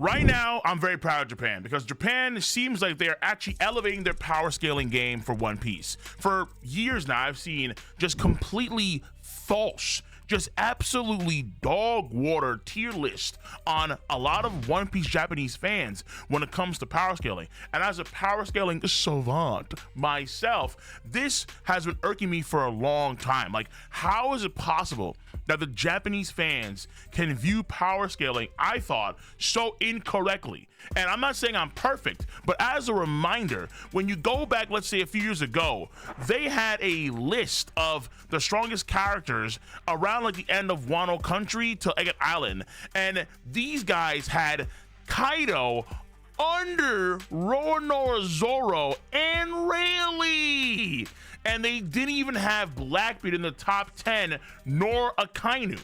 Right now, I'm very proud of Japan because Japan seems like they're actually elevating their power scaling game for One Piece. For years now, I've seen just completely false, just absolutely dog water tier list on a lot of One Piece Japanese fans when it comes to power scaling. And as a power scaling savant myself, this has been irking me for a long time. Like, how is it possible that the Japanese fans can view power scaling, I thought, so incorrectly? And I'm not saying I'm perfect, but as a reminder, when you go back, let's say a few years ago, they had a list of the strongest characters around like the end of Wano Country to Egget Island, and these guys had Kaido under Roronoa Zoro and Rayleigh, and they didn't even have Blackbeard in the top 10 nor Akainu.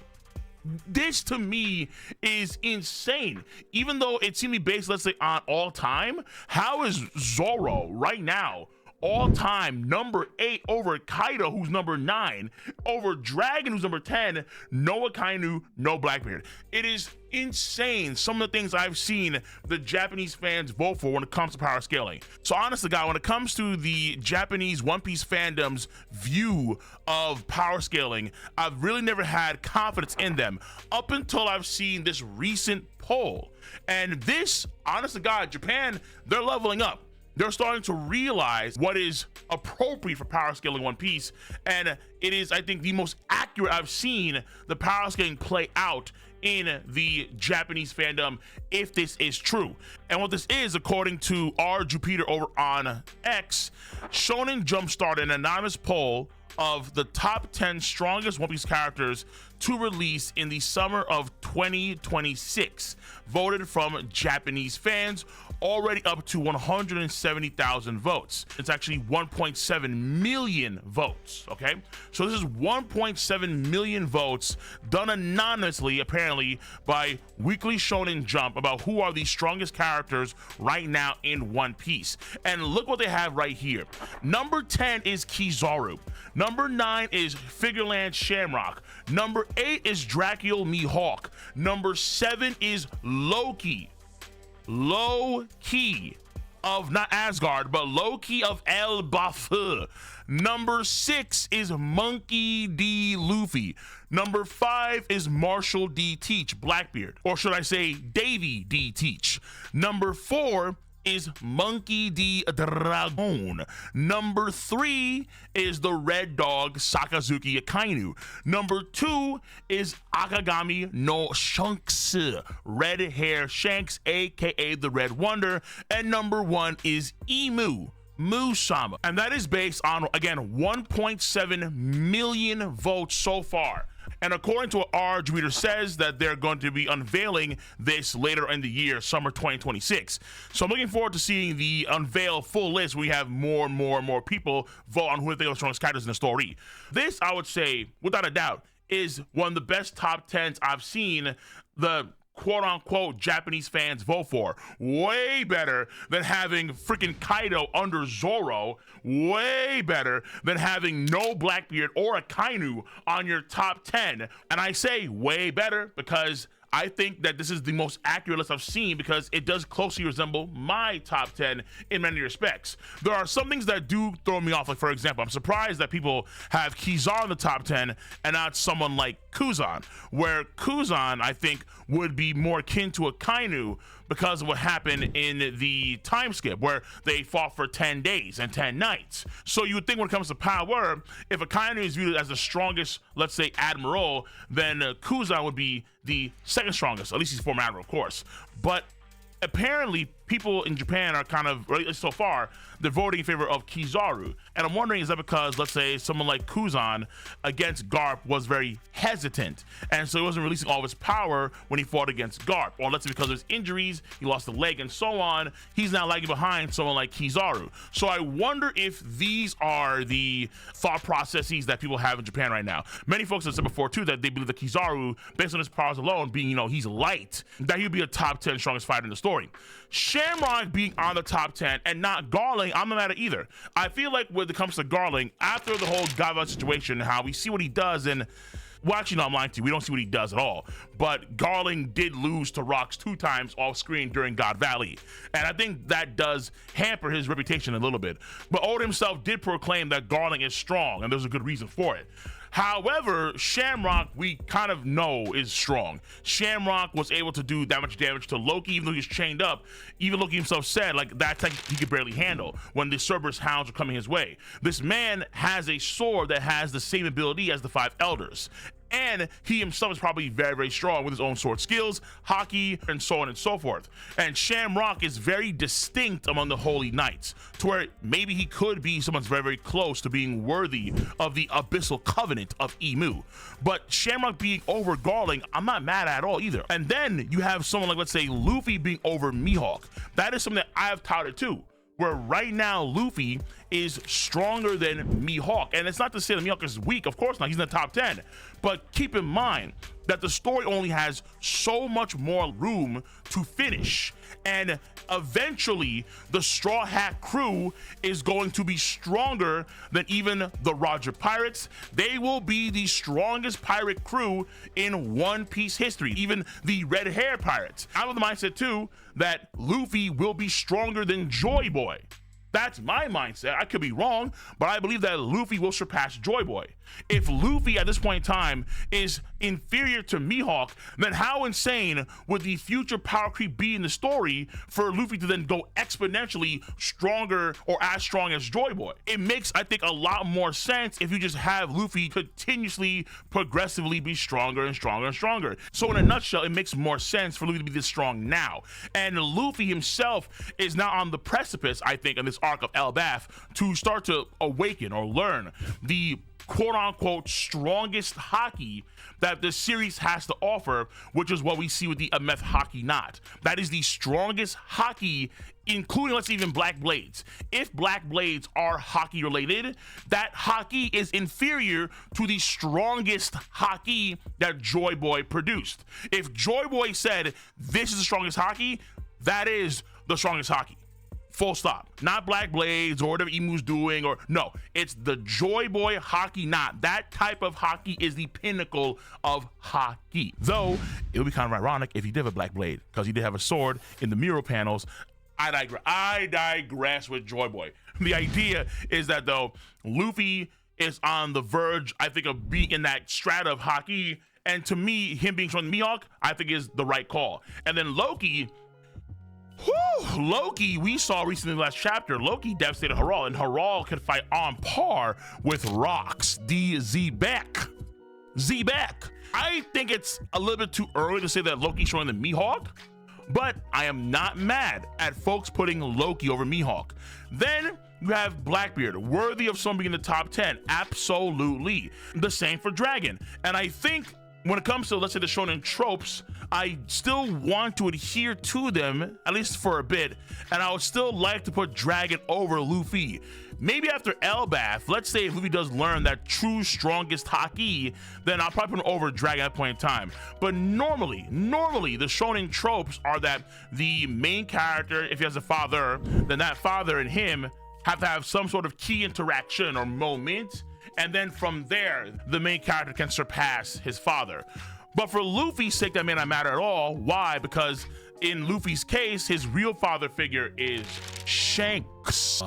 This to me is insane. Even though it seemed to be based, let's say, on all time, how is Zoro right now all time number 8 over Kaido, who's number 9, over Dragon, who's number 10, no Akainu, no Blackbeard? It is insane some of the things I've seen the Japanese fans vote for when it comes to power scaling. So honestly, guys, when it comes to the Japanese One Piece fandom's view of power scaling, I've really never had confidence in them up until I've seen this recent poll. And this, honest to God, Japan, they're leveling up. They're starting to realize what is appropriate for power scaling One Piece, and it is, I think, the most accurate I've seen the power scaling play out in the Japanese fandom, if this is true. And what this is, according to R. Jupiter over on X, Shonen Jump started an anonymous poll of the top 10 strongest One Piece characters to release in the summer of 2026, voted from Japanese fans, already up to 170,000 votes. It's actually 1.7 million votes, okay? So this is 1.7 million votes done anonymously, apparently, by Weekly Shonen Jump about who are the strongest characters right now in One Piece. And look what they have right here. Number 10 is Kizaru. Number 9 is Figureland Shamrock. Number 8 is Dracula Mihawk. Number 7 is Loki. Low-key of not Asgard, but Loki of El Bafu. Number 6 is Monkey D. Luffy. Number 5 is Marshall D. Teach, Blackbeard. Or should I say Davy D. Teach. Number 4 is Monkey D. Dragon. Number 3 is the Red Dog Sakazuki Akainu. Number 2 is Akagami no Shanks, Red Hair Shanks, aka the Red Wonder. And number 1 is Emu Musama. And that is based on, again, 1.7 million votes so far. And according to what R. Jupiter says, that they're going to be unveiling this later in the year, summer 2026. So I'm looking forward to seeing the unveil full list. We have more and more people vote on who they think are the strongest characters in the story. This, I would say, without a doubt, is one of the best top 10s I've seen the quote-unquote Japanese fans vote for. Way better than having freaking Kaido under Zoro. Way better than having no Blackbeard or Akainu on your top 10. And I say way better because I think that this is the most accurate list I've seen, because it does closely resemble my top 10 in many respects. There are some things that do throw me off. Like, for example, I'm surprised that people have Kizaru in the top 10 and not someone like Kuzan, where Kuzan, I think, would be more akin to Akainu because of what happened in the time skip where they fought for 10 days and 10 nights. So you would think when it comes to power, if Akainu is viewed as the strongest, let's say, admiral, then Kuzan would be the second strongest. At least he's former admiral, of course. But apparently people in Japan are kind of, or at least so far, they're voting in favor of Kizaru. And I'm wondering, is that because, let's say, someone like Kuzan against Garp was very hesitant, and so he wasn't releasing all of his power when he fought against Garp? Or let's say because of his injuries, he lost a leg and so on, he's now lagging behind someone like Kizaru. So I wonder if these are the thought processes that people have in Japan right now. Many folks have said before, too, that they believe that Kizaru, based on his powers alone, being, you know, he's light, that he'd be a top 10 strongest fighter in the story. Shamrock being on the top 10 and not Garling, I'm not mad at either. I feel like when it comes to Garling, after the whole Gava situation, how we see what he does, and Well, actually, no, I'm lying to you. We don't see what he does at all. But Garling did lose to Rocks 2 times off screen during God Valley. And I think that does hamper his reputation a little bit. But Oda himself did proclaim that Garling is strong, and there's a good reason for it. However, Shamrock, we kind of know is strong. Shamrock was able to do that much damage to Loki, even though he's chained up. Even Loki himself said, like, that's like he could barely handle when the Cerberus hounds are coming his way. This man has a sword that has the same ability as the 5 elders. And he himself is probably very, very strong with his own sword skills, Haki, and so on and so forth. And Shamrock is very distinct among the Holy Knights, to where maybe he could be someone's very, very close to being worthy of the Abyssal Covenant of Emu. But Shamrock being over Garling, I'm not mad at all either. And then you have someone like, let's say, Luffy being over Mihawk. That is something that I have touted too, where right now Luffy is stronger than Mihawk. And it's not to say that Mihawk is weak, of course not, he's in the top 10. But keep in mind that the story only has so much more room to finish. And eventually, the Straw Hat crew is going to be stronger than even the Roger Pirates. They will be the strongest pirate crew in One Piece history, even the Red Hair Pirates. I'm of the mindset too that Luffy will be stronger than Joy Boy. That's my mindset. I could be wrong, but I believe that Luffy will surpass Joy Boy. If Luffy at this point in time is inferior to Mihawk, then how insane would the future power creep be in the story for Luffy to then go exponentially stronger or as strong as Joy Boy? It makes, I think, a lot more sense if you just have Luffy continuously, progressively be stronger and stronger and stronger. So in a nutshell, it makes more sense for Luffy to be this strong now. And Luffy himself is now on the precipice, I think, in this arc of Elbaf to start to awaken or learn the quote-unquote strongest Haki that the series has to offer, which is what we see with the Ameth Haki knot. That is the strongest Haki, including, let's say, even Black Blades. If Black Blades are Haki related, that Haki is inferior to the strongest Haki that Joy Boy produced. If Joy Boy said this is the strongest Haki, that is the strongest Haki. Full stop. Not Black Blades or whatever Emu's doing, or no, it's the Joy Boy Haki knot. That type of Haki is the pinnacle of Haki. Though it would be kind of ironic if he did have a Black Blade, because he did have a sword in the mural panels. I digress with Joy Boy. The idea is that though Luffy is on the verge, I think, of being in that strata of Haki, and to me, him being strong Mihawk, I think is the right call. And then Loki. Loki, we saw recently in the last chapter, Loki devastated Harald, and Harald could fight on par with Rocks, the Z-Back. I think it's a little bit too early to say that Loki's stronger than Mihawk, but I am not mad at folks putting Loki over Mihawk. Then you have Blackbeard, worthy of someone being in the top 10, absolutely. The same for Dragon, and I think when it comes to, let's say, the shonen tropes, I still want to adhere to them, at least for a bit, and I would still like to put Dragon over Luffy. Maybe after Elbaf, let's say if Luffy does learn that true strongest Haki, then I'll probably put him over Dragon at that point in time. But normally, the shonen tropes are that the main character, if he has a father, then that father and him have to have some sort of key interaction or moment, and then from there, the main character can surpass his father. But for Luffy's sake, that may not matter at all. Why? Because in Luffy's case, his real father figure is Shanks,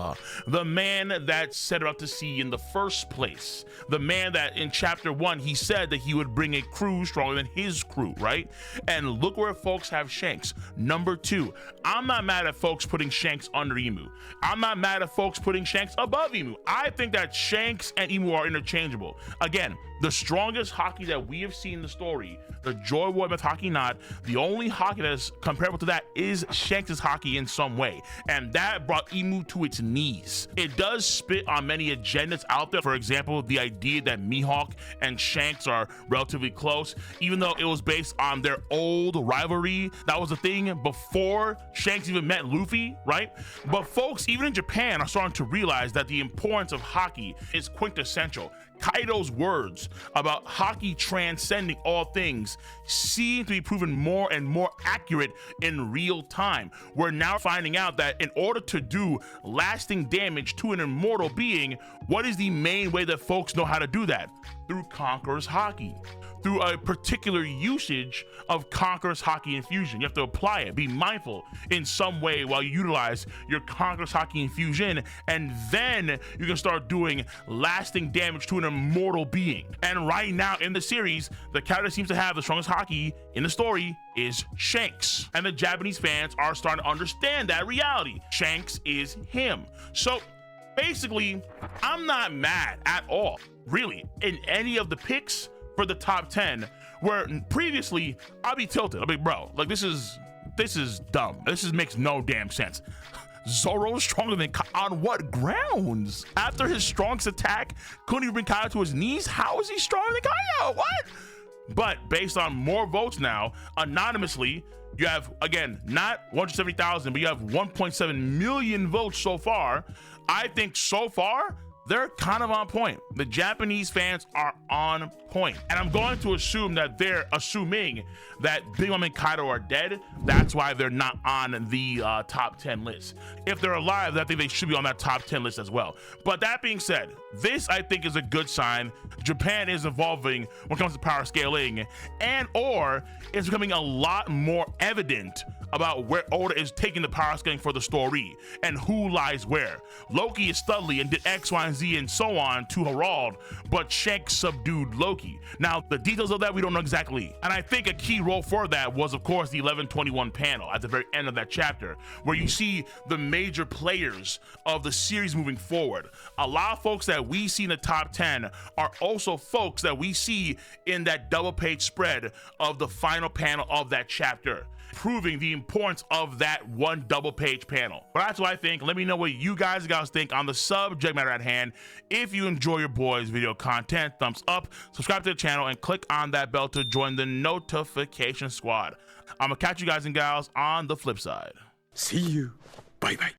the man that set out to sea in the first place. The man that in chapter 1, he said that he would bring a crew stronger than his crew, right? And look where folks have Shanks. Number 2, I'm not mad at folks putting Shanks under Emu. I'm not mad at folks putting Shanks above Emu. I think that Shanks and Emu are interchangeable. Again, the strongest Haki that we have seen in the story, the Joy Boy with Haki knot, the only Haki that is comparable to that is Shanks' Haki in some way. And that brought Emu to its knees. It does spit on many agendas out there. For example, the idea that Mihawk and Shanks are relatively close, even though it was based on their old rivalry. That was a thing before Shanks even met Luffy, right? But folks, even in Japan, are starting to realize that the importance of Haki is quintessential. Kaido's words about Haki transcending all things seem to be proven more and more accurate in real time. We're now finding out that in order to do lasting damage to an immortal being, what is the main way that folks know how to do that? through Conqueror's Haki, through a particular usage of Conqueror's Haki infusion. You have to apply it, be mindful in some way while you utilize your Conqueror's Haki infusion, and then you can start doing lasting damage to an immortal being. And right now in the series, the character that seems to have the strongest Haki in the story is Shanks. And the Japanese fans are starting to understand that reality. Shanks is him. So basically, I'm not mad at all, really, in any of the picks for the top 10, where previously I'll be tilted. I'll be, bro, like this is dumb. This makes no damn sense. Zoro's stronger than on what grounds? After his strongest attack couldn't even bring Kaido to his knees? How is he stronger than Kaido? What? But based on more votes now, anonymously, you have, again, not 170,000, but you have 1.7 million votes so far. I think so far, they're kind of on point. The Japanese fans are on point. And I'm going to assume that they're assuming that Big Mom and Kaido are dead. That's why they're not on the top 10 list. If they're alive, I think they should be on that top 10 list as well. But that being said, this I think is a good sign. Japan is evolving when it comes to power scaling, and or it's becoming a lot more evident about where Oda is taking the power scaling for the story and who lies where. Loki is Studley and did X, Y, and Z and so on to Herald, but Shanks subdued Loki. Now, the details of that we don't know exactly. And I think a key role for that was, of course, the 1121 panel at the very end of that chapter, where you see the major players of the series moving forward. A lot of folks that we see in the top 10 are also folks that we see in that double page spread of the final panel of that chapter, proving the importance of that one double page panel. But that's what I think. Let me know what you guys think on the subject matter at hand. If you enjoy your boys' video content, thumbs up, subscribe to the channel, and click on that bell to join the notification squad. I'm gonna catch you guys and gals on the flip side. See you. Bye bye.